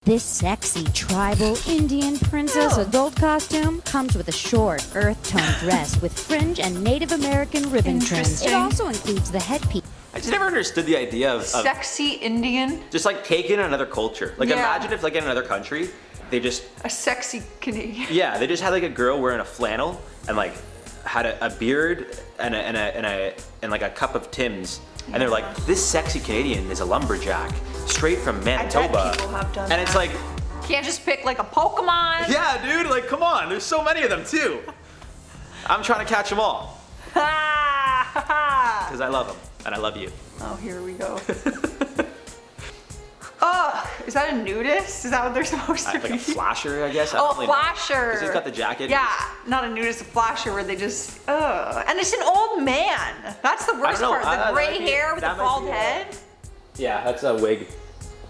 This sexy tribal Indian princess adult costume comes with a short, earth-tone dress with fringe and Native American ribbon trims. It also includes the headpiece. I just never understood the idea of sexy Indian. just like taking another culture. Like imagine if like in another country, they just a sexy Canadian. Yeah, they just had like a girl wearing a flannel and like had a beard and like a cup of Tim's. And they're like, this sexy Canadian is a lumberjack, straight from Manitoba. I bet people have done and it's like, can't just pick like a Pokemon. yeah, dude, like come on, there's so many of them too. I'm trying to catch them all. Because I love them, and I love you. Oh, here we go. Oh, is that a nudist? Is that what they're supposed to be? Like a flasher, I guess. Oh, a flasher. Because he's got the jacket. Yeah, not a nudist, a flasher where they just, and it's an old man. That's the worst part. The gray hair with the bald head. Yeah, that's a wig.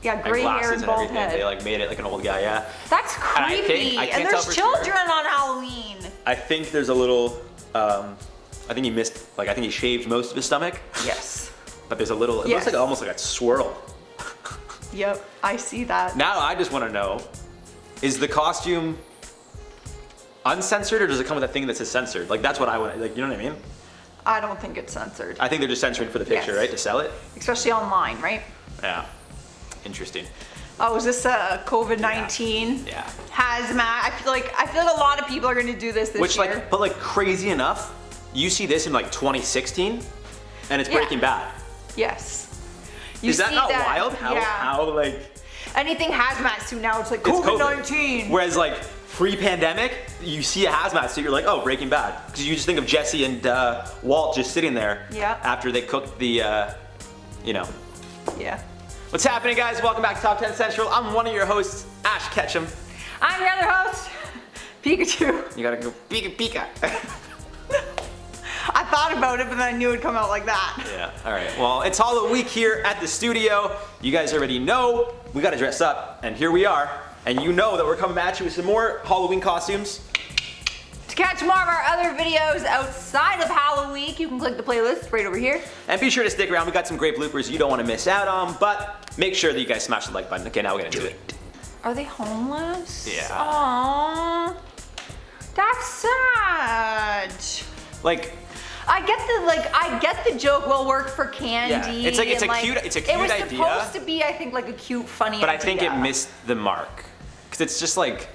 Yeah, gray hair and bald head. They like made it like an old guy, yeah. That's creepy. And there's children on Halloween. I think there's a little, I think he missed, like I think he shaved most of his stomach. Yes. But there's a little, it looks like almost like a swirl. Yep, I see that. Now I just want to know, is the costume uncensored or does it come with a thing that says censored? Like that's what I want, like you know what I mean? I don't think it's censored. I think they're just censoring for the picture, right? To sell it? Especially online, right? Yeah, interesting. Oh, is this COVID-19? Yeah. Hazmat. I feel like a lot of people are gonna do this year. Like, but like crazy enough, you see this in like 2016 and it's Breaking Bad. Yes. Is that not wild? How like anything hazmat suit now it's like COVID-19. Whereas like pre-pandemic, you see a hazmat suit, you're like, oh, Breaking Bad, because you just think of Jesse and Walt just sitting there after they cooked the, you know. Yeah. What's happening, guys? Welcome back to Top 10 Central. I'm one of your hosts, Ash Ketchum. I'm your other host, Pikachu. You gotta go Pika Pika. I thought about it, but then I knew it'd come out like that. Yeah, all right. Well, it's Halloween week here at the studio. You guys already know we gotta dress up, and here we are. And you know that we're coming at you with some more Halloween costumes. To catch more of our other videos outside of Halloween, you can click the playlist right over here. And be sure to stick around. We got some great bloopers you don't want to miss out on, but make sure that you guys smash the like button. Okay, now we're gonna do it. Are they homeless? Yeah. Aww. That's sad. Like, I get the joke will work for candy. Yeah. It's a cute idea. It was supposed to be, I think, like a cute, funny idea. But I think it missed the mark. Because it's just like...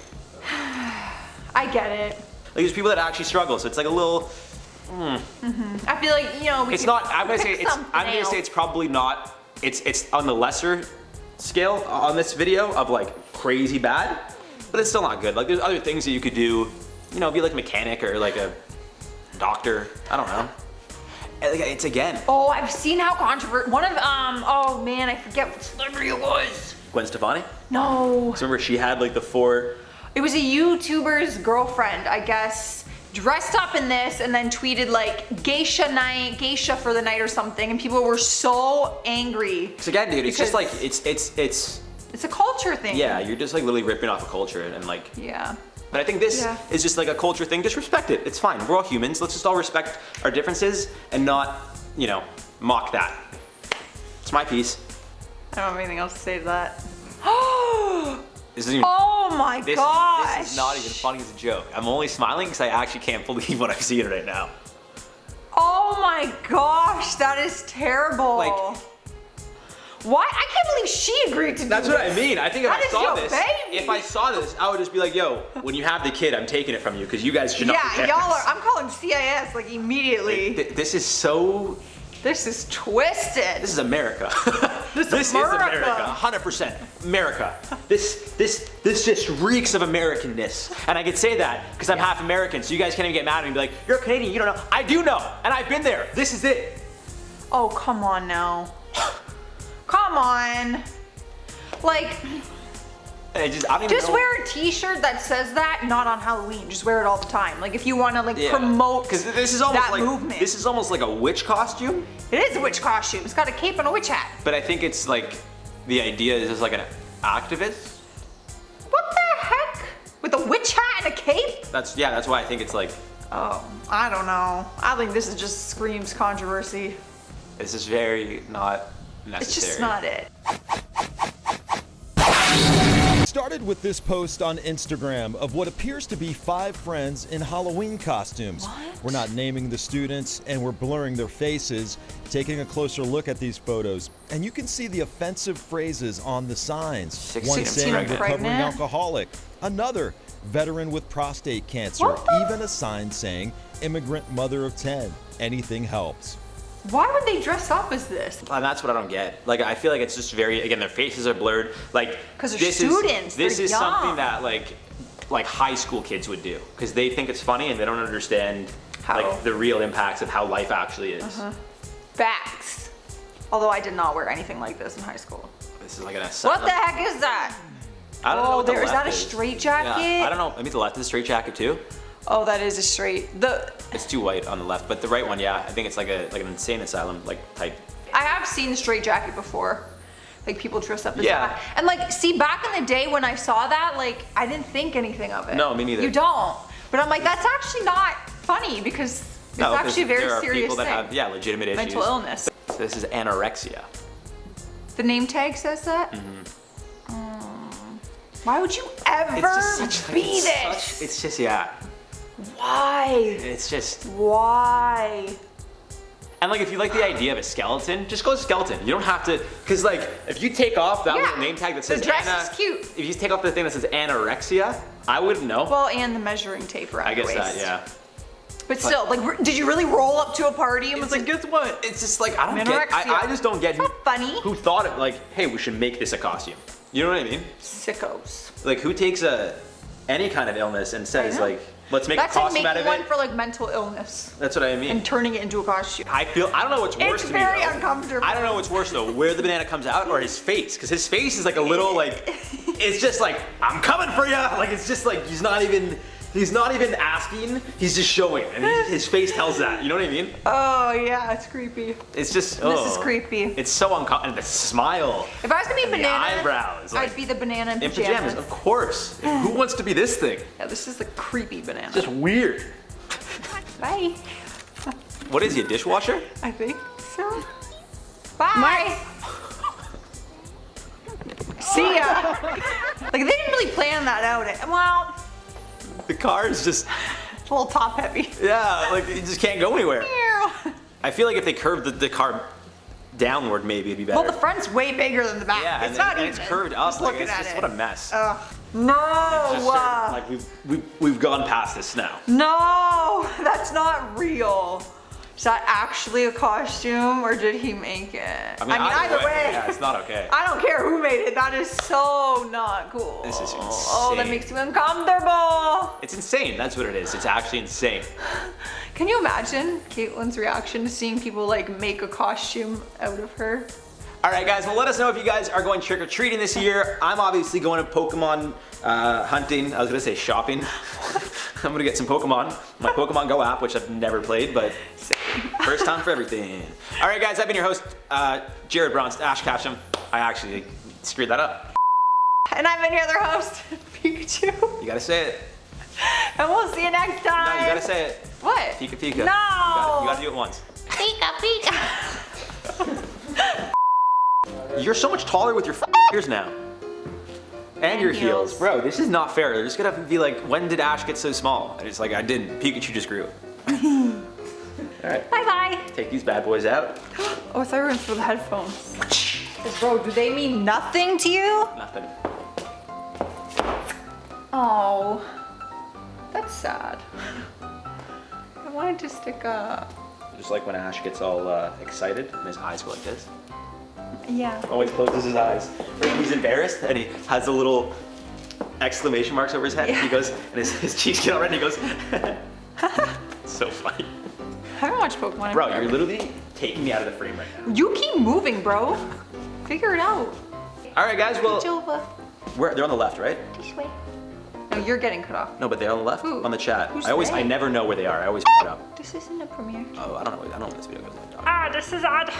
I get it. Like there's people that actually struggle, so it's like a little... I feel like, you know, it's not, I'm gonna say it's probably not, it's on the lesser scale on this video of like crazy bad, but it's still not good. Like there's other things that you could do, you know, be like a mechanic or like a doctor, I don't know. It's again. Oh, I've seen how controversial, one of, oh man, I forget what celebrity it was. Gwen Stefani? No. Remember she had like the 4... It was a YouTuber's girlfriend, I guess, dressed up in this and then tweeted like geisha for the night or something, and people were so angry. Because again, dude, it's just like, it's a culture thing. Yeah, you're just like literally ripping off a culture and like... Yeah. But I think this is just like a culture thing. Just respect it. It's fine. We're all humans. Let's just all respect our differences and not, you know, mock that. It's my piece. I don't have anything else to say to that. This isn't even, oh my gosh. This is not even funny as a joke. I'm only smiling because I actually can't believe what I'm seeing right now. Oh my gosh, that is terrible. Like, why? I can't believe she agreed to do That's this. what I mean. I think if That I saw this, I would just be like, yo, when you have the kid, I'm taking it from you because you guys should not be Yeah, y'all are, I'm calling CIS like immediately. Like, this is so... This is twisted. This is America. This is America, 100% America. This just reeks of Americanness. And I can say that because I'm half American, so you guys can't even get mad at me and be like, you're Canadian, you don't know. I do know, and I've been there. This is it. Oh, come on now. Come on. Like, I don't even know. wear a t-shirt that says that, not on Halloween. Just wear it all the time. Like if you want to like promote because this is almost that movement. This is almost like a witch costume. It is a witch costume. It's got a cape and a witch hat. But I think it's like, the idea is just like an activist. What the heck? With a witch hat and a cape? That's why I think it's like. Oh, I don't know. I think this is just screams controversy. This is very not necessary. It's just not it. started with this post on Instagram of what appears to be 5 friends in Halloween costumes. What? We're not naming the students and we're blurring their faces. Taking a closer look at these photos, and you can see the offensive phrases on the signs. 16 One and saying pregnant. recovering alcoholic, another veteran with prostate cancer, What the- even a sign saying immigrant mother of 10. Anything helps. Why would they dress up as this? And that's what I don't get. Like, I feel like it's just very, again, their faces are blurred. Like, 'Cause they're this students, This they're is something young. that like high school kids would do because they think it's funny and they don't understand How? like the real impacts of how life actually is. Facts. Although I did not wear anything like this in high school. This is like an What the heck is that? I don't know Oh, what the is that left a straight jacket? Yeah, I don't know. Maybe the left is a straight jacket too. Oh, that is a straight. It's too white on the left, but the right one, yeah, I think it's like an insane asylum like type. I have seen the straight jacket before. Like people dress up as Yeah. that. And like, see, back in the day when I saw that, like, I didn't think anything of it. No, me neither. You don't. But I'm like, that's actually not funny because it's No, 'cause actually a very there are serious people that thing. have legitimate issues. Mental illness. So this is anorexia. The name tag says that? Why would you ever It's just such be it's this? such- it's just yeah. Why? It's just Why? and like if you like the idea of a skeleton, just go skeleton. You don't have to because like if you take off that Yeah. little name tag that says The dress is cute. If you take off the thing that says anorexia, I wouldn't know. Well, and the measuring tape around I guess your waist. that yeah. But still, like, did you really roll up to a party and was like, guess what? It's just like I don't get. Anorexia. I just don't get It's not funny. who thought it. Like, hey, we should make this a costume. You know what I mean? Sickos. Like, who takes any kind of illness and says know. like, let's make That's a like costume making out of one it? for like mental illness That's what I mean. and turning it into a costume. I don't know what's worse It's to me very though. uncomfortable. I don't know what's worse though, where the banana comes out or his face, because his face is like a little like, it's just like I'm coming for you. Like it's just like he's not even asking, he's just showing, and his face tells that. You know what I mean? Oh yeah, it's creepy. It's just This is creepy. It's so uncomfortable. And the smile, If I was gonna be a the banana, eyebrows, like, I'd be the banana in in pajamas. pajamas, of course. Who wants to be this thing? Yeah, this is the creepy banana. Just weird. Bye. What is he, a dishwasher? I think so. Bye. See ya. Like they didn't really plan that out. Well, The car is just, it's a little top heavy. yeah, like you just can't go anywhere. I feel like if they curved the car downward, maybe it'd be better. Well, the front's way bigger than the back. yeah, it's and, not and even. it's curved up. Just Like, looking it's at just it. what a mess. No. Just like we've gone past this now. No, that's not real. Is that actually a costume or did he make it? I mean either way. yeah, it's not okay. I don't care who made it. That is so not cool. This is Oh, that insane. makes me uncomfortable. It's insane. That's what it is. It's actually insane. Can you imagine Caitlin's reaction to seeing people like make a costume out of her? All right, guys. Well, let us know if you guys are going trick or treating this year. I'm obviously going to Pokemon hunting. I was gonna say shopping. I'm gonna get some Pokemon. My Pokemon Go app, which I've never played, but first time for everything. All right, guys. I've been your host, Jared Bronst, Ash Ketchum. I actually screwed that up. And I've been your other host, Pikachu. You gotta say it. And we'll see you next time. No, you gotta say it. What? Pika Pika. No. You gotta do it once. Pika Pika. You're so much taller with your ears now. And your heels. heels. Bro, this is not fair. They're just gonna be like, when did Ash get so small? And it's like, I didn't. Pikachu just grew. Alright, Bye bye. take these bad boys out. Oh, I thought we were going for the headphones. Bro, do they mean nothing to you? Nothing. Oh, that's sad. I wanted to stick up. Just like when Ash gets all excited and his eyes go like this. Yeah. Always closes his eyes. Or he's embarrassed and he has the little exclamation marks over his head. Yeah. He goes, and his cheeks get all red and he goes, it's so funny. I haven't watched Pokemon in Bro, forever. you're literally taking me out of the frame right now. You keep moving, bro. Figure it out. All right, guys, well, Jova. they're on the left, right? This way. No, you're getting cut off. No, but they're on the left, Who? on the chat. Who's I they? never know where they are. I always it up. This isn't a premiere. Oh, I don't know what this video goes like. Ah, this is odd.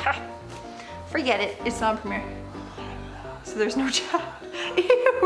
Forget it. It's not a premiere. So there's no chat. Ew.